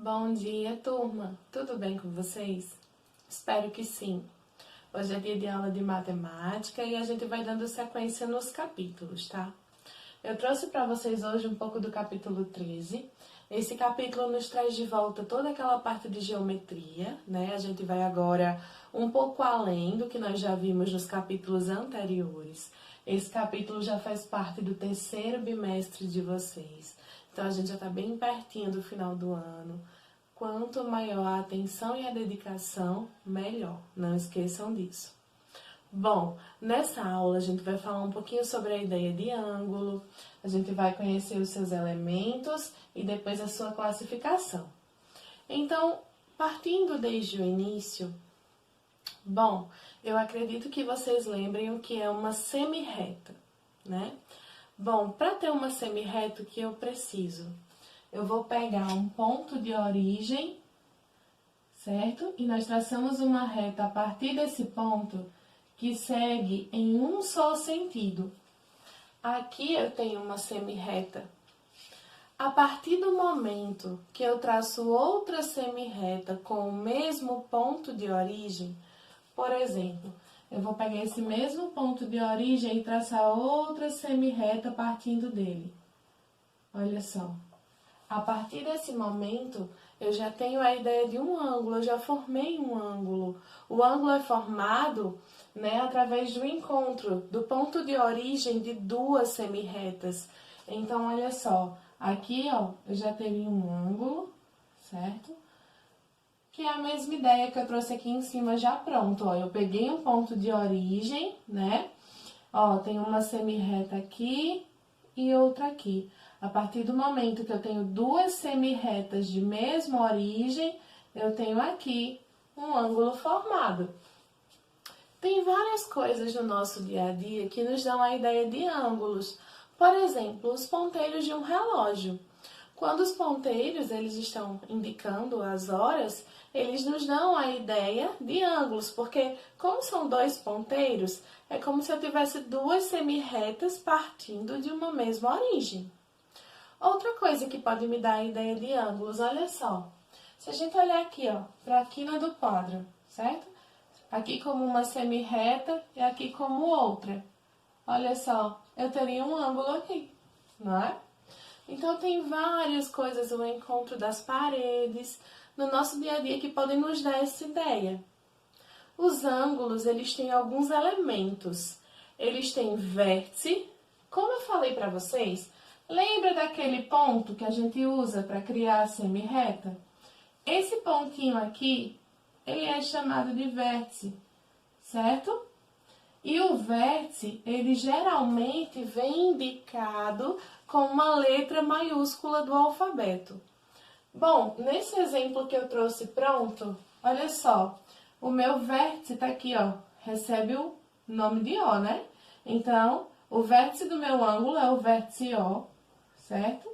Bom dia, turma! Tudo bem com vocês? Espero que sim. Hoje é dia de aula de matemática e a gente vai dando sequência nos capítulos, tá? Eu trouxe para vocês hoje um pouco do capítulo 13. Esse capítulo nos traz de volta toda aquela parte de geometria, né? A gente vai agora um pouco além do que nós já vimos nos capítulos anteriores. Esse capítulo já faz parte do terceiro bimestre de vocês. Então, a gente já está bem pertinho do final do ano. Quanto maior a atenção e a dedicação, melhor. Não esqueçam disso. Bom, nessa aula a gente vai falar um pouquinho sobre a ideia de ângulo, a gente vai conhecer os seus elementos e depois a sua classificação. Então, partindo desde o início, bom, eu acredito que vocês lembrem o que é uma semirreta, né? Bom, para ter uma semirreta, o que eu preciso? Eu vou pegar um ponto de origem, certo? E nós traçamos uma reta a partir desse ponto que segue em um só sentido. Aqui eu tenho uma semirreta. A partir do momento que eu traço outra semirreta com o mesmo ponto de origem, por exemplo, eu vou pegar esse mesmo ponto de origem e traçar outra semirreta partindo dele. Olha só. A partir desse momento, eu já tenho a ideia de um ângulo, eu já formei um ângulo. O ângulo é formado, né, através do encontro do ponto de origem de duas semirretas. Então, olha só, aqui, ó, eu já teria um ângulo, certo? Que é a mesma ideia que eu trouxe aqui em cima já pronto, ó. Eu peguei um ponto de origem, né? Ó, tem uma semirreta aqui e outra aqui. A partir do momento que eu tenho duas semirretas de mesma origem, eu tenho aqui um ângulo formado. Tem várias coisas no nosso dia a dia que nos dão a ideia de ângulos. Por exemplo, os ponteiros de um relógio. Quando os ponteiros eles estão indicando as horas, eles nos dão a ideia de ângulos, porque como são dois ponteiros, é como se eu tivesse duas semirretas partindo de uma mesma origem. Outra coisa que pode me dar a ideia de ângulos, olha só. Se a gente olhar aqui, ó, para a quina do quadro, certo? Aqui como uma semirreta e aqui como outra. Olha só, eu teria um ângulo aqui, não é? Então, tem várias coisas, o encontro das paredes, no nosso dia a dia que podem nos dar essa ideia. Os ângulos, eles têm alguns elementos. Eles têm vértice, como eu falei para vocês, lembra daquele ponto que a gente usa para criar a semirreta? Esse pontinho aqui, ele é chamado de vértice, certo? E o vértice, ele geralmente vem indicado com uma letra maiúscula do alfabeto. Bom, nesse exemplo que eu trouxe pronto, olha só, o meu vértice está aqui, ó, recebe o nome de O, né? Então, o vértice do meu ângulo é o vértice O, certo?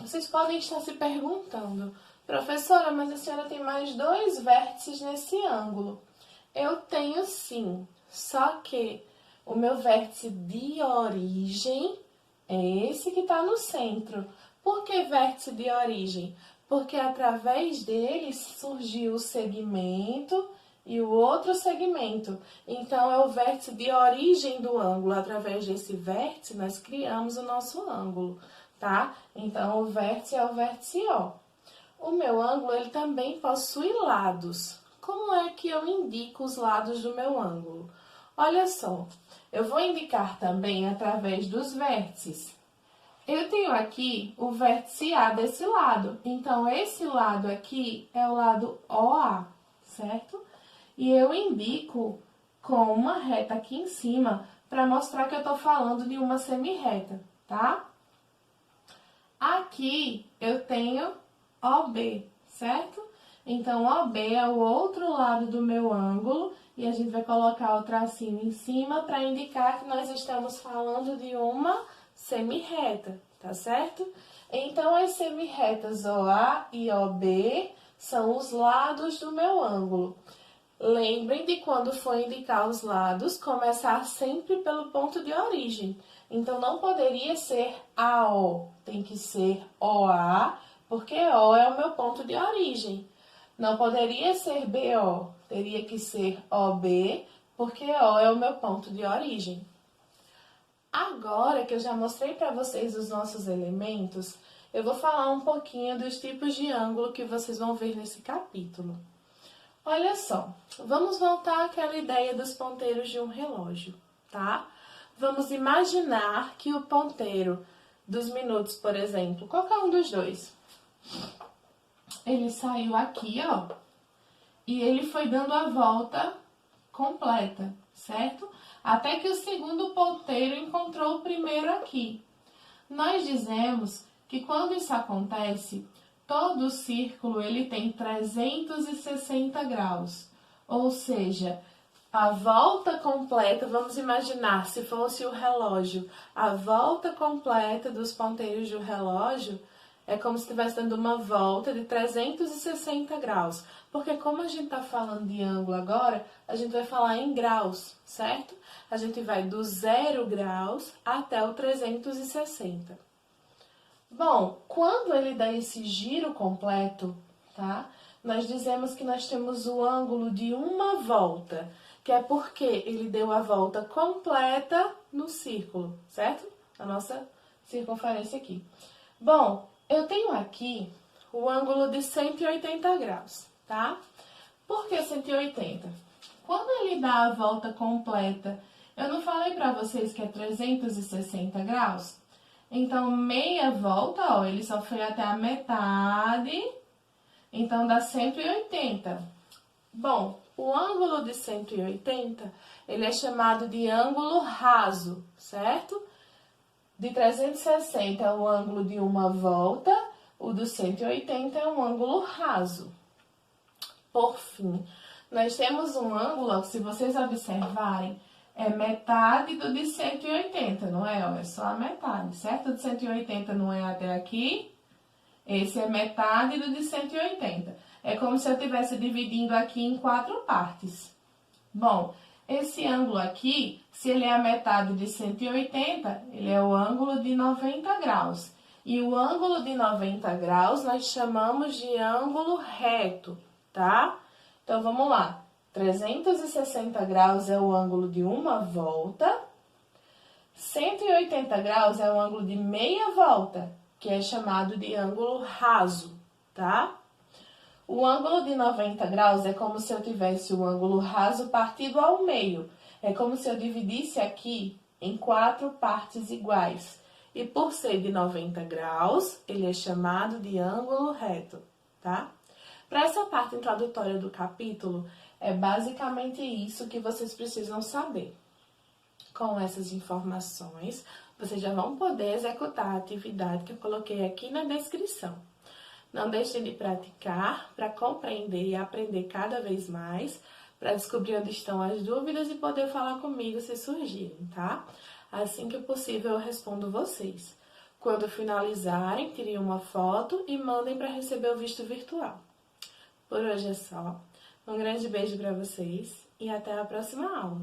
Vocês podem estar se perguntando, professora, mas a senhora tem mais dois vértices nesse ângulo. Eu tenho sim, só que o meu vértice de origem é esse que está no centro. Por que vértice de origem? Porque através dele surgiu o segmento e o outro segmento. Então, é o vértice de origem do ângulo. Através desse vértice, nós criamos o nosso ângulo, tá? Então, o vértice é o vértice O. O meu ângulo, ele também possui lados. Como é que eu indico os lados do meu ângulo? Olha só, eu vou indicar também através dos vértices. Eu tenho aqui o vértice A desse lado, então esse lado aqui é o lado OA, certo? E eu indico com uma reta aqui em cima para mostrar que eu estou falando de uma semirreta, tá? Aqui eu tenho OB, certo? Então, OB é o outro lado do meu ângulo e a gente vai colocar o tracinho em cima para indicar que nós estamos falando de uma semirreta, tá certo? Então, as semirretas OA e OB são os lados do meu ângulo. Lembrem de quando for indicar os lados, começar sempre pelo ponto de origem. Então, não poderia ser AO, tem que ser OA, porque O é o meu ponto de origem. Não poderia ser BO, teria que ser OB, porque O é o meu ponto de origem. Agora que eu já mostrei para vocês os nossos elementos, eu vou falar um pouquinho dos tipos de ângulo que vocês vão ver nesse capítulo. Olha só, vamos voltar àquela ideia dos ponteiros de um relógio, tá? Vamos imaginar que o ponteiro dos minutos, por exemplo, qualquer um dos dois, ele saiu aqui, ó, e ele foi dando a volta completa, certo? Até que o segundo ponteiro encontrou o primeiro aqui. Nós dizemos que quando isso acontece, todo o círculo ele tem 360 graus, ou seja, a volta completa, vamos imaginar se fosse o relógio, a volta completa dos ponteiros do relógio é como se estivesse dando uma volta de 360 graus, porque como a gente está falando de ângulo agora, a gente vai falar em graus, certo? A gente vai do 0 graus até o 360. Bom, quando ele dá esse giro completo, tá? Nós dizemos que nós temos o ângulo de uma volta, que é porque ele deu a volta completa no círculo, certo? A nossa circunferência aqui. Bom, eu tenho aqui o ângulo de 180 graus, tá? Por que 180? Quando ele dá a volta completa, eu não falei para vocês que é 360 graus? Então, meia volta, ó, ele só foi até a metade, então dá 180. Bom, o ângulo de 180, ele é chamado de ângulo raso, certo? De 360 é o ângulo de uma volta, o do 180 é um ângulo raso. Por fim, nós temos um ângulo, se vocês observarem, é metade do de 180, não é? É só a metade, certo? O de 180 não é até aqui, esse é metade do de 180. É como se eu estivesse dividindo aqui em 4 partes. Bom, esse ângulo aqui, se ele é a metade de 180, ele é o ângulo de 90 graus. E o ângulo de 90 graus nós chamamos de ângulo reto, tá? Então, vamos lá. 360 graus é o ângulo de uma volta. 180 graus é o ângulo de meia volta, que é chamado de ângulo raso, tá? O ângulo de 90 graus é como se eu tivesse o ângulo raso partido ao meio. É como se eu dividisse aqui em 4 partes iguais. E por ser de 90 graus, ele é chamado de ângulo reto, tá? Para essa parte introdutória do capítulo, é basicamente isso que vocês precisam saber. Com essas informações, vocês já vão poder executar a atividade que eu coloquei aqui na descrição. Não deixem de praticar para compreender e aprender cada vez mais, para descobrir onde estão as dúvidas e poder falar comigo se surgirem, tá? Assim que possível eu respondo vocês. Quando finalizarem, tirem uma foto e mandem para receber o visto virtual. Por hoje é só. Um grande beijo para vocês e até a próxima aula.